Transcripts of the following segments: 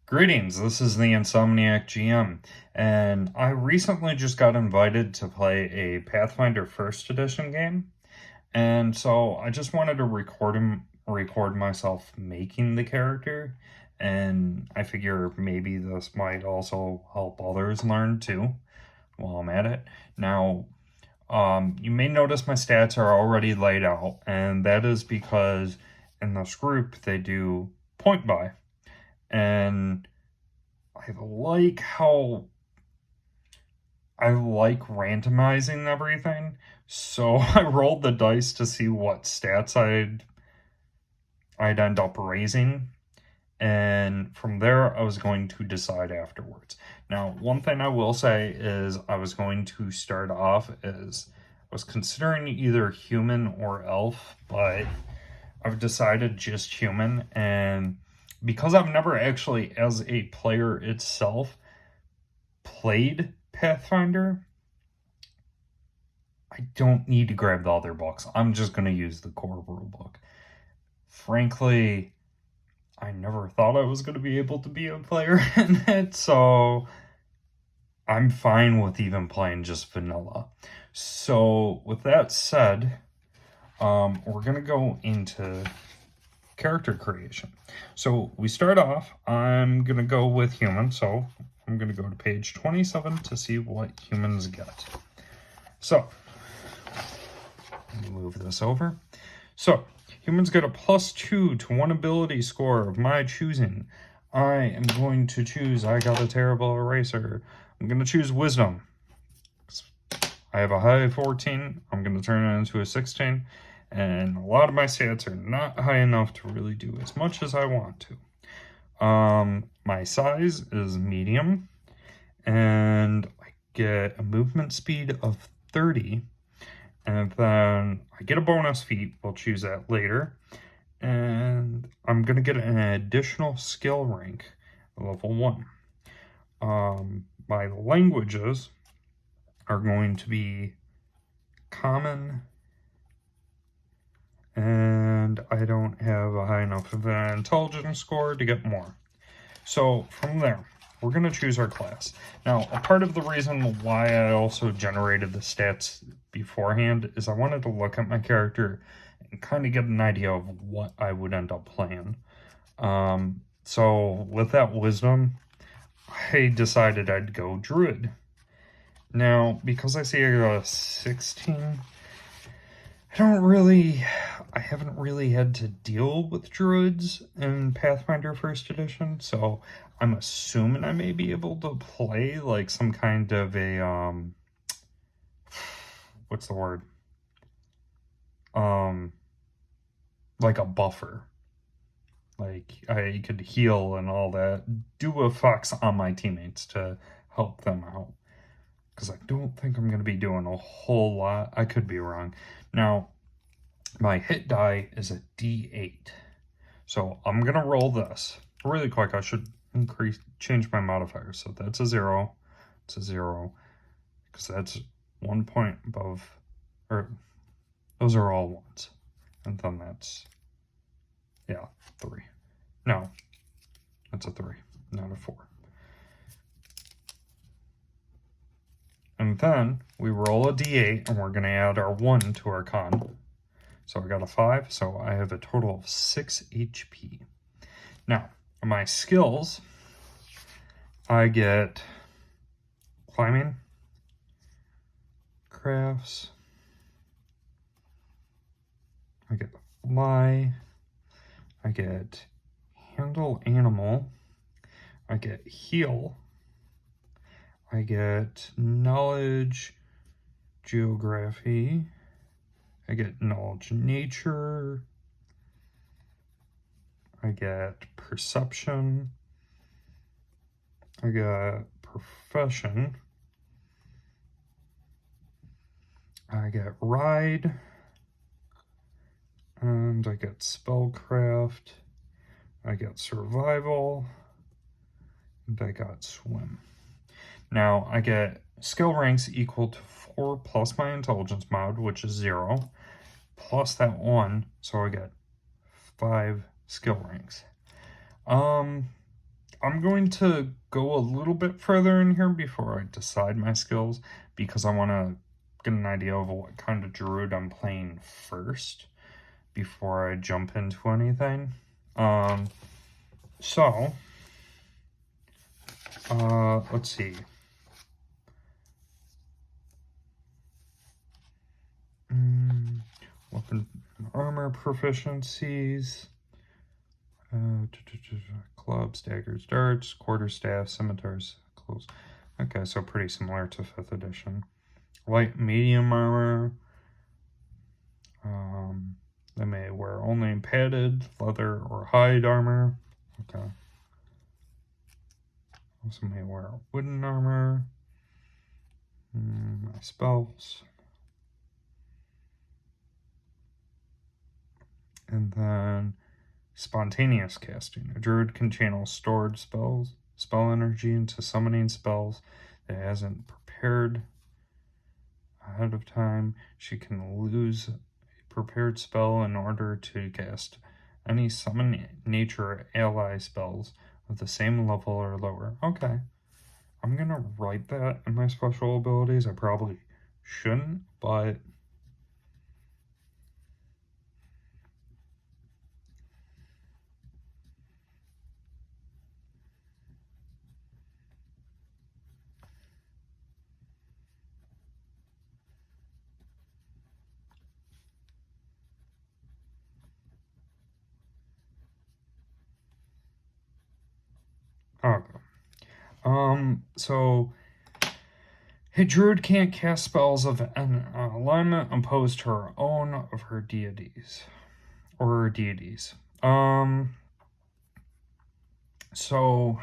Greetings, this is the Insomniac GM, and I recently just got invited to play a Pathfinder First Edition game, and so I just wanted to record myself making the character, and I figure maybe this might also help others learn too while I'm at it. Now, you may notice my stats are already laid out, and that is because in this group they do point buy. And I like randomizing everything, so I rolled the dice to see what stats I'd end up raising, and from there I was going to decide afterwards. Now, one thing I will say is I was going to start off as I was considering either human or elf, but I've decided just human, and because I've never actually, as a player itself, played Pathfinder, I don't need to grab the other books. I'm just going to use the core rulebook. Frankly, I never thought I was going to be able to be a player in it, so I'm fine with even playing just vanilla. So, with that said, we're going to go into character creation. So we start off, I'm going to go with human, so I'm going to go to page 27 to see what humans get. So, move this over. So, humans get a +2 to one ability score of my choosing. I am going to choose, I got a terrible eraser. I'm going to choose wisdom. I have a high 14, I'm going to turn it into a 16. And a lot of my stats are not high enough to really do as much as I want to. My size is medium, and I get a movement speed of 30, and then I get a bonus feat. We'll choose that later, and I'm going to get an additional skill rank, level 1. My languages are going to be common, and I don't have a high enough of an intelligence score to get more. So from there, we're going to choose our class. Now, a part of the reason why I also generated the stats beforehand is I wanted to look at my character and kind of get an idea of what I would end up playing. So with that wisdom, I decided I'd go druid. Now, because I see I got a 16, I haven't really had to deal with druids in Pathfinder First Edition, so I'm assuming I may be able to play like some kind of a, what's the word? Like a buffer. Like, I could heal and all that, do effects on my teammates to help them out. Because I don't think I'm going to be doing a whole lot. I could be wrong. Now, my hit die is a D8. So I'm going to roll this. Really quick, I should change my modifier. So that's a 0. It's a 0. Because that's 1 point above, or those are all 1s. And then that's, 3. No, that's a 3, not a 4. And then we roll a d8, and we're going to add our 1 to our con. So I got a 5, so I have a total of 6 HP. Now, my skills, I get climbing, crafts, I get fly, I get handle animal, I get heal, I get knowledge, geography, I get knowledge nature, I get perception, I got profession, I get ride, and I get spellcraft, I get survival, and I got swim. Now, I get skill ranks equal to 4 plus my intelligence mod, which is 0, plus that 1, so I get 5 skill ranks. I'm going to go a little bit further in here before I decide my skills, because I want to get an idea of what kind of druid I'm playing first before I jump into anything. So, let's see. Weapon armor proficiencies. Clubs, daggers, darts, quarterstaff, scimitars, close. Okay, so pretty similar to 5th edition. Light, medium armor. They may wear only padded, leather, or hide armor. Okay. Also may wear wooden armor. My spells. And then spontaneous casting. A druid can channel stored spell energy into summoning spells that hasn't prepared ahead of time. She can lose a prepared spell in order to cast any summon nature ally spells of the same level or lower. Okay. I'm going to write that in my special abilities. I probably shouldn't, but okay. So a druid can't cast spells of an alignment opposed to her own of her deities. Or her deities. So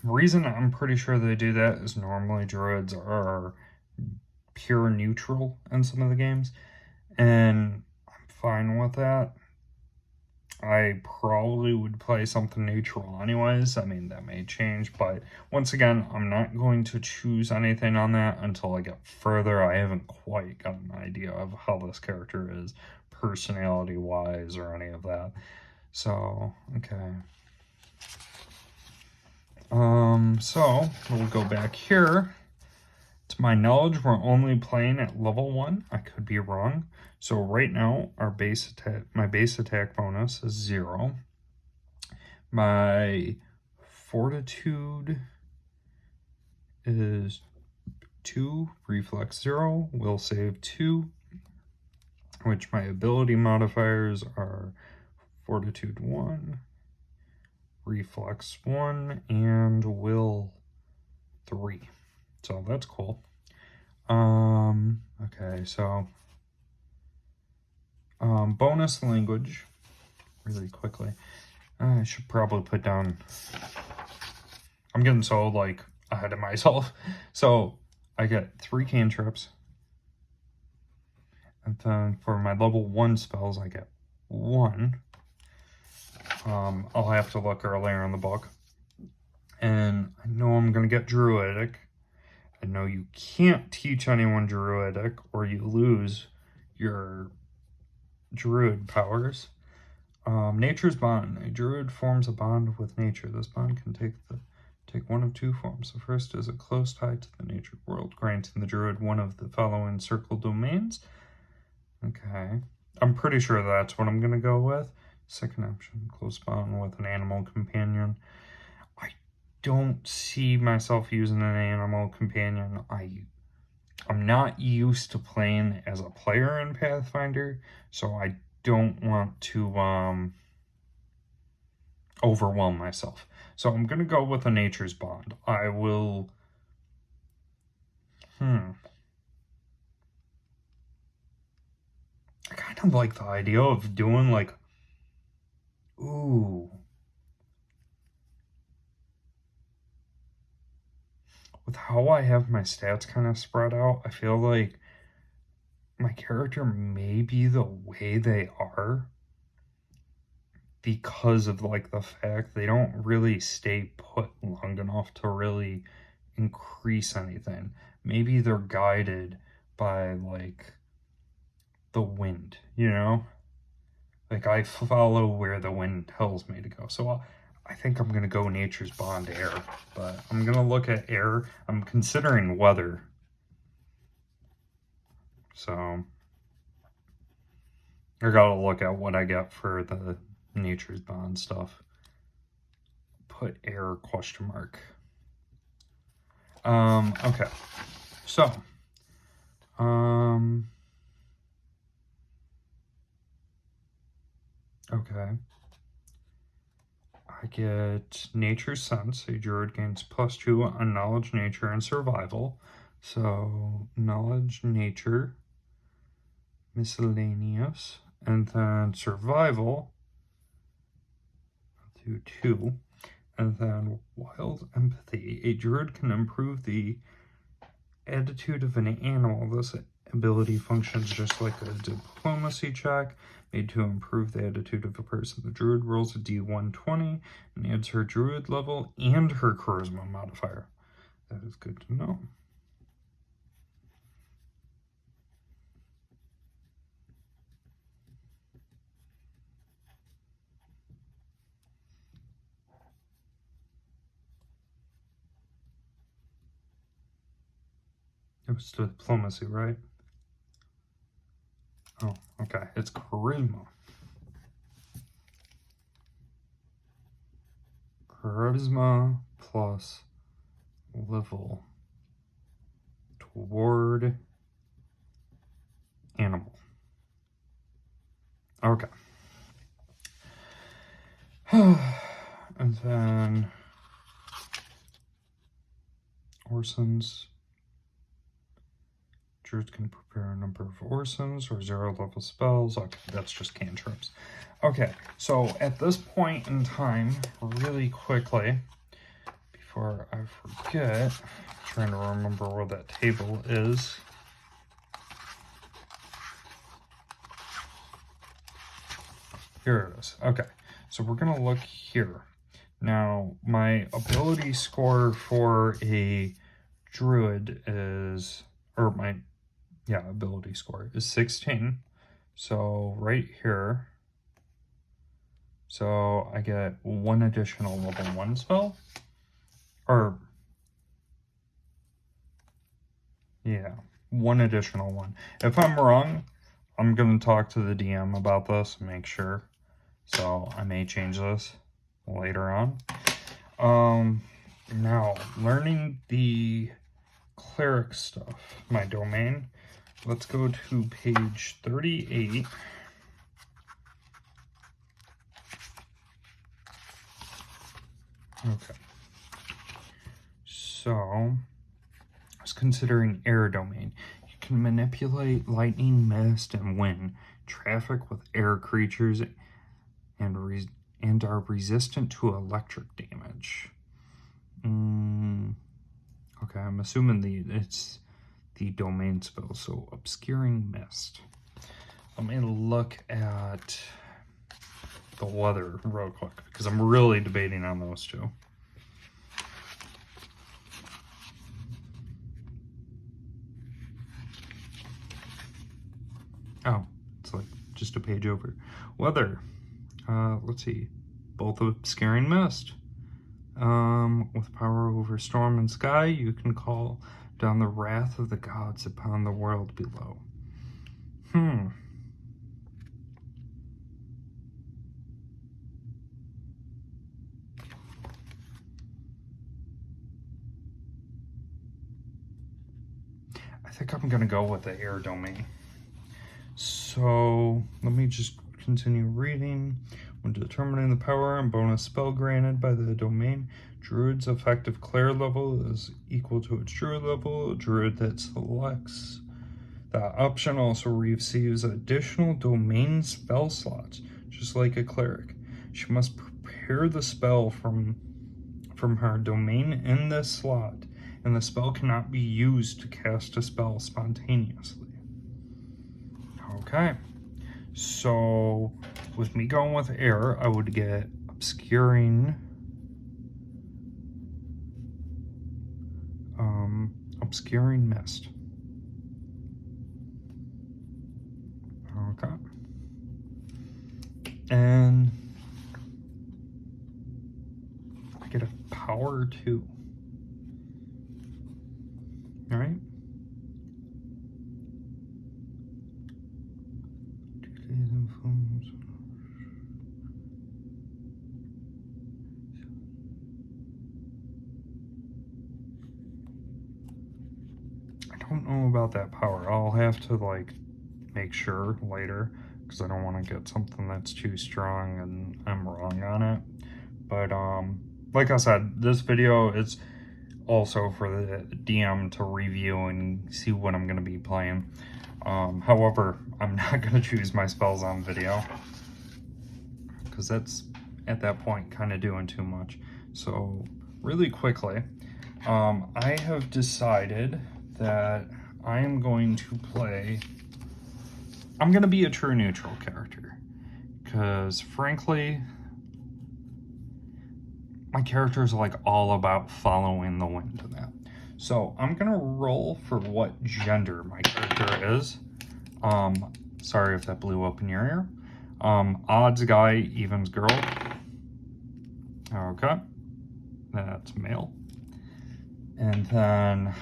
the reason I'm pretty sure they do that is normally druids are pure neutral in some of the games, and I'm fine with that. I probably would play something neutral anyways. I mean, that may change, but once again, I'm not going to choose anything on that until I get further. I haven't quite got an idea of how this character is personality-wise or any of that. So, okay. So we'll go back here. To my knowledge, we're only playing at level 1. I could be wrong. So right now, my base attack bonus is 0. My fortitude is 2, reflex 0, will save 2, which my ability modifiers are fortitude 1, reflex 1, and will 3. So that's cool. Okay, so bonus language, really quickly. I should probably put down, I'm getting so like ahead of myself. So I get 3 cantrips. And then for my level 1 spells, I get 1. I'll have to look earlier in the book. And I know I'm going to get druidic. I know you can't teach anyone druidic or you lose your druid powers. Nature's bond. A druid forms a bond with nature. This bond can take one of 2 forms. The first is a close tie to the nature world, granting the druid one of the following circle domains. Okay. I'm pretty sure that's what I'm going to go with. Second option, close bond with an animal companion. I don't see myself using an animal companion. I'm not used to playing as a player in Pathfinder, so I don't want to overwhelm myself. So I'm going to go with a nature's bond. I will... I kind of like the idea of doing like... Ooh. With how I have my stats kind of spread out, I feel like my character may be the way they are because of like the fact they don't really stay put long enough to really increase anything. Maybe they're guided by like the wind, you know? Like, I follow where the wind tells me to go. So I think I'm going to go Nature's Bond air. But I'm going to look at air. I'm considering weather. So I got to look at what I get for the Nature's Bond stuff. Put air question mark. Okay. So, okay. I get Nature Sense. A druid gains +2 on Knowledge, Nature, and Survival. So, Knowledge, Nature, Miscellaneous, and then Survival. I'll do 2. And then Wild Empathy. A druid can improve the attitude of an animal. This ability functions just like a diplomacy check made to improve the attitude of a person. The druid rolls a d120 and adds her druid level and her charisma modifier. That is good to know. It was diplomacy, right? Oh, okay. It's charisma. Charisma plus level toward animal. Okay. And then Orsons. Druids can prepare a number of Orsons or 0-level spells. Okay, that's just cantrips. Okay, so at this point in time, really quickly, before I forget, I'm trying to remember where that table is. Here it is. Okay, so we're going to look here. Now, my ability score for a druid is, or my, yeah, ability score is 16. So right here, so I get 1 additional level 1 spell, or, yeah, 1 additional one. If I'm wrong, I'm going to talk to the DM about this and make sure. So I may change this later on. Now, learning the cleric stuff, my domain. Let's go to page 38. Okay. So, I was considering air domain. You can manipulate lightning, mist, and wind, traffic with air creatures, and are resistant to electric damage. Okay, I'm assuming it's the domain spell, so Obscuring Mist. Let me look at the weather real quick, because I'm really debating on those two. Oh, it's like just a page over. Weather. Let's see. Both Obscuring Mist. With power over storm and sky, you can call down the wrath of the gods upon the world below. I think I'm gonna go with the air domain. So let me just continue reading. When determining the power and bonus spell granted by the domain, druid's effective cleric level is equal to its druid level. A druid that selects that option also receives additional domain spell slots, just like a cleric. She must prepare the spell from her domain in this slot, and the spell cannot be used to cast a spell spontaneously. Okay. So, with me going with air, I would get Obscuring Mist. Okay. And I get a power 2. All right. I don't know about that power. I'll have to like make sure later, because I don't want to get something that's too strong and I'm wrong on it. But like I said, this video is also for the DM to review and see what I'm going to be playing. However, I'm not going to choose my spells on video, because that's at that point kind of doing too much. So really quickly, I have decided that I am going to play, I'm going to be a true neutral character, because frankly, my character is like all about following the wind and that. So I'm going to roll for what gender my character is. Sorry if that blew up in your ear. Odds guy, evens girl. Okay, that's male. And then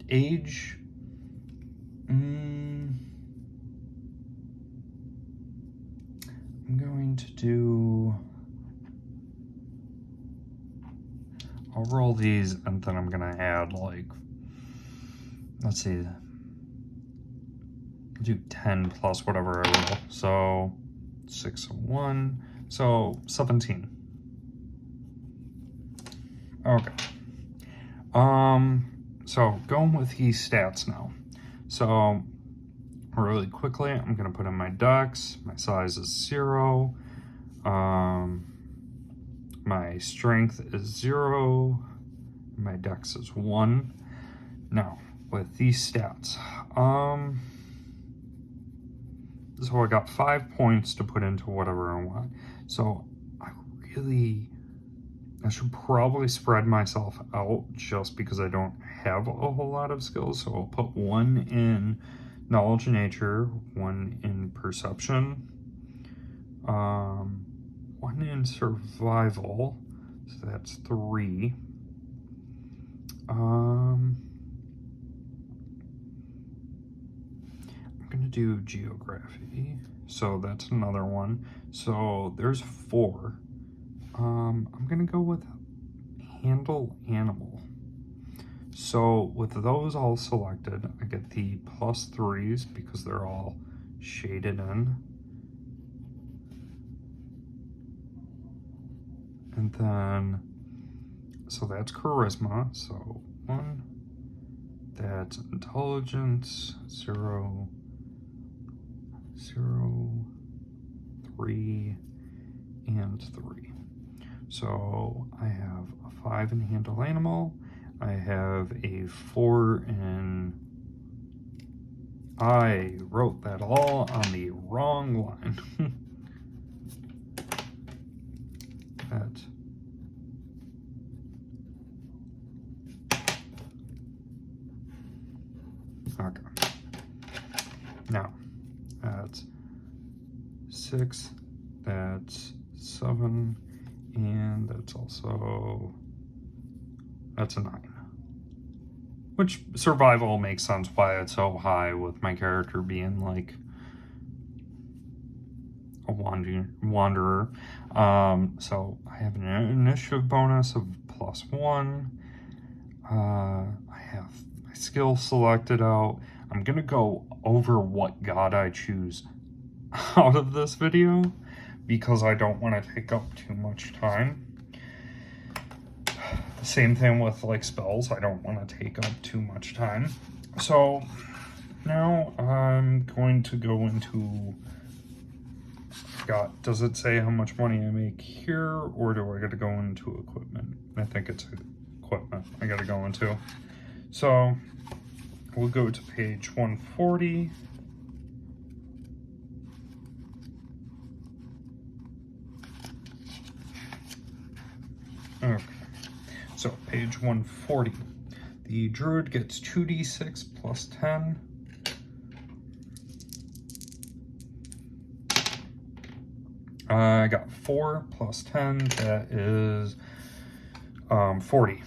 age, I'm going to do, I'll roll these and then I'm gonna add like, let's see, I'll do 10 plus whatever I roll. So 6 and 1, so 17. Okay. So going with these stats now. So really quickly, I'm gonna put in my dex. My size is 0. My strength is 0. My dex is 1. Now with these stats, so I got 5 points to put into whatever I want. So I should probably spread myself out just because I don't have a whole lot of skills. So I'll put 1 in knowledge of nature, 1 in perception, 1 in survival, so that's 3. I'm gonna do geography, so that's another 1. So there's 4. I'm gonna go with handle animal. So with those all selected, I get the +3s because they're all shaded in. And then, so that's charisma, so 1. That's intelligence, 0, 0, 3, and 3. So I have a 5 in handle animal. I have a 4 in, I wrote that all on the wrong line. That. Okay. Now, that's 6, that's 7, and that's also, that's a 9. Which survival makes sense why it's so high with my character being like a wanderer. So I have an initiative bonus of +1. I have my skill selected out. I'm gonna go over what god I choose out of this video because I don't want to take up too much time. Same thing with like spells, I don't want to take up too much time. So now I'm going to go into, does it say how much money I make here, or do I gotta go into equipment? I think it's equipment I gotta go into. So we'll go to page 140. Okay, so page 140. The druid gets 2d6 plus 10. I got 4 plus 10, that is 40.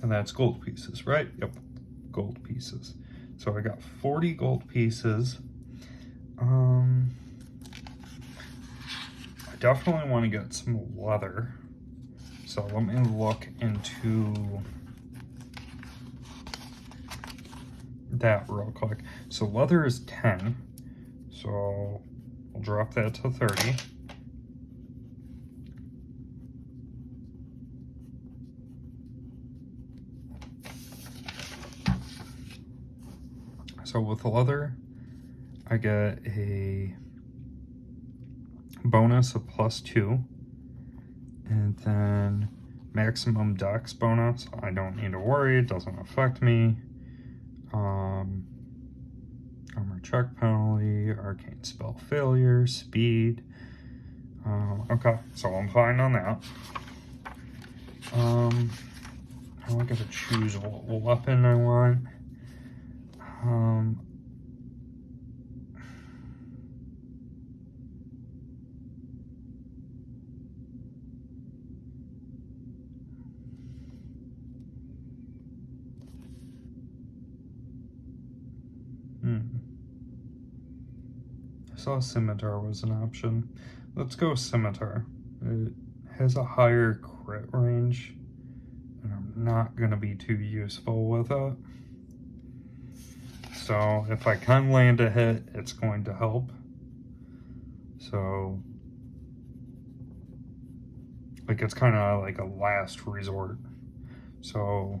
And that's gold pieces, right? Yep, gold pieces. So I got 40 gold pieces. I definitely want to get some leather. So let me look into that real quick. So leather is 10. So we'll drop that to 30. So with leather, I get a bonus of +2. And then maximum dex bonus. I don't need to worry, it doesn't affect me. Armor check penalty, arcane spell failure, speed. Okay, so I'm fine on that. Now I gotta choose what weapon I want. I saw Scimitar was an option. Let's go Scimitar. It has a higher crit range, and I'm not going to be too useful with it. So if I can land a hit, it's going to help. So, like, it's kind of like a last resort. So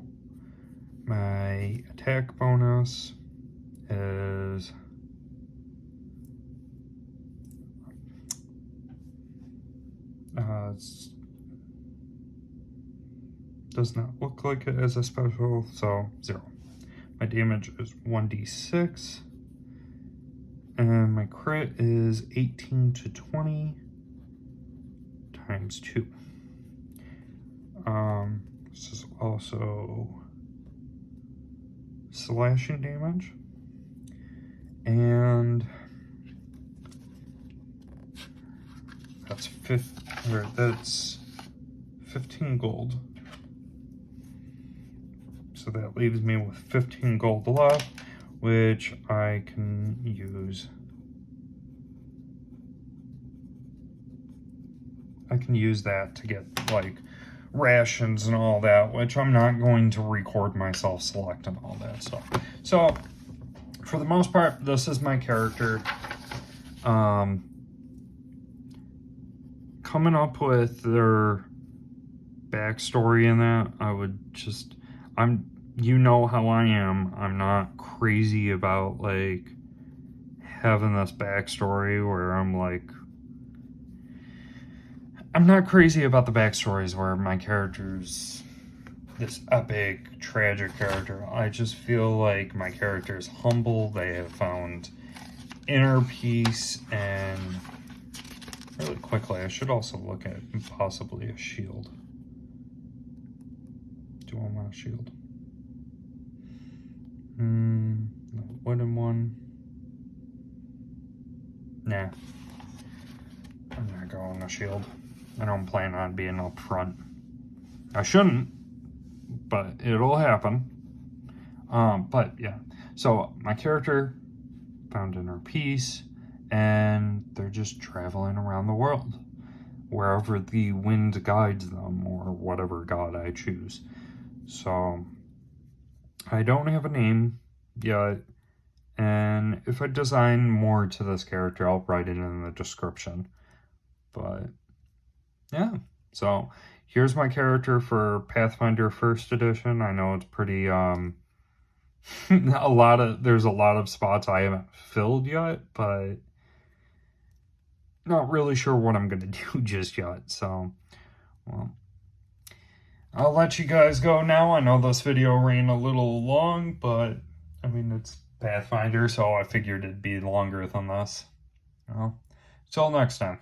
my attack bonus is does not look like it as a special, so 0. My damage is 1d6, and my crit is 18 to 20 times 2. This is also slashing damage, and that's 15 gold. So that leaves me with 15 gold left, which I can use. I can use that to get, like, rations and all that, which I'm not going to record myself selecting all that stuff. So, for the most part, this is my character. Coming up with their backstory in that, I would just, you know how I am. I'm not crazy about, like, having this backstory where I'm like, I'm not crazy about the backstories where my character's this epic, tragic character. I just feel like my character is humble. They have found inner peace, and really quickly, I should also look at possibly a shield. Do I want a shield? No wooden one. Nah. I'm not going a shield. I don't plan on being up front. I shouldn't, but it'll happen. But yeah. So my character found inner peace, and they're just traveling around the world, wherever the wind guides them, or whatever god I choose. So I don't have a name yet, and if I design more to this character, I'll write it in the description. But yeah, so here's my character for Pathfinder 1st edition. I know it's pretty, there's a lot of spots I haven't filled yet, but not really sure what I'm going to do just yet. So, well, I'll let you guys go now. I know this video ran a little long, but I mean, it's Pathfinder, so I figured it'd be longer than this. Well, till next time.